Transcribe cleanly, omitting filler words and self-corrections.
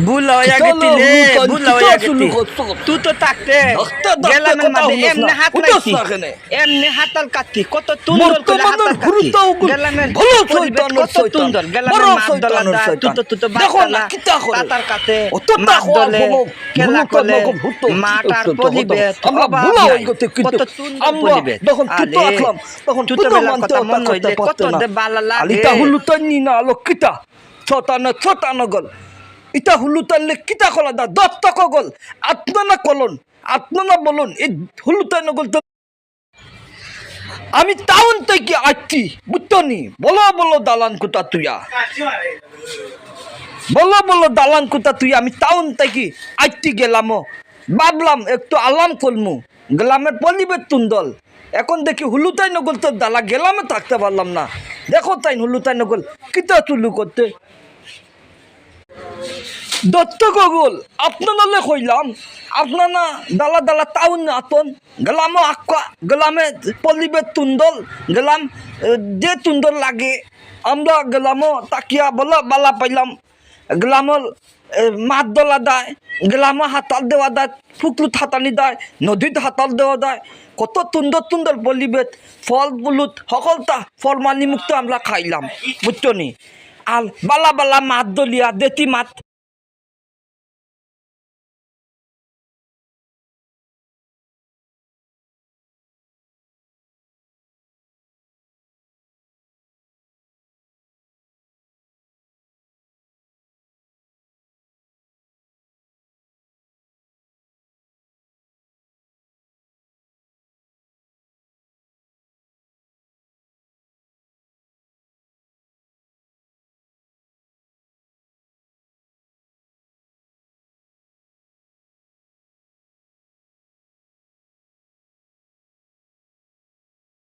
ভুল হয়ে গেছি রে, ভুল হয়ে গেছি। তুই তো থাকতে গেলামের মাঝে এমনি হাত রাখছি, এমনি হাতাল কাটতি, কত তুন্দর করে হাতাল কাটতি। গেলামের পরিবেশ কত তুন্দর, গেলামের মাছ দলা দা, তুই তো বাচ্চালা তাতার কাতে মাছ দলে খেলা করলে মাঠ আর পরিবেশ অভাব নাই, কত সুন্দর পরিবেশ। তুই তো বেলা কথা মন হইলে কত দে বালা লাগে। ইটা হুলুতান নি না লক্ষিতা ছোটানো গল ইটা হুলুতান লে কিতা কলা দা দত্তক গল আত্মনা কলন আত্মনা বলুন এই হুলুতান গল তো আমি টাউন থেকে আসছি বুঝতো নি বলো দালান কুতা তুইয়া বলো দালান কুতা তুই আমি টাউন থেকে আসছি গেলাম ভাবলাম একটু আলাম কলমু গেলামের পরিবেশ তুন্দল এখন দেখি হুলুতাই নগল তো দালা গেলামে থাকতে পারলাম না দেখো তাই হুলুতাই নগল কিতা চুলু করতে দত্ত গগল আপনারা কইলাম আপনারা দালা টাউন আতন গেলাম আক্কা গেলামে পরিবেশ তুন্দল গেলাম যে তুন্দর লাগে আমরা গেলাম তাকিয়া বলো বালা পাইলাম গেলামর মাছ দলা দেয় গেলাম হাতাল দেওয়া দেয় পুকুর হাতানি দেয় নদীতে হাতাল দেওয়া দেয় কত সুন্দর পরিবেশ ফল ফুলুত সকলটা ফরমালি মুক্ত আমরা খাইলাম বুঝছো নি আর বালা মাছ দলিয়া দেতি মাছ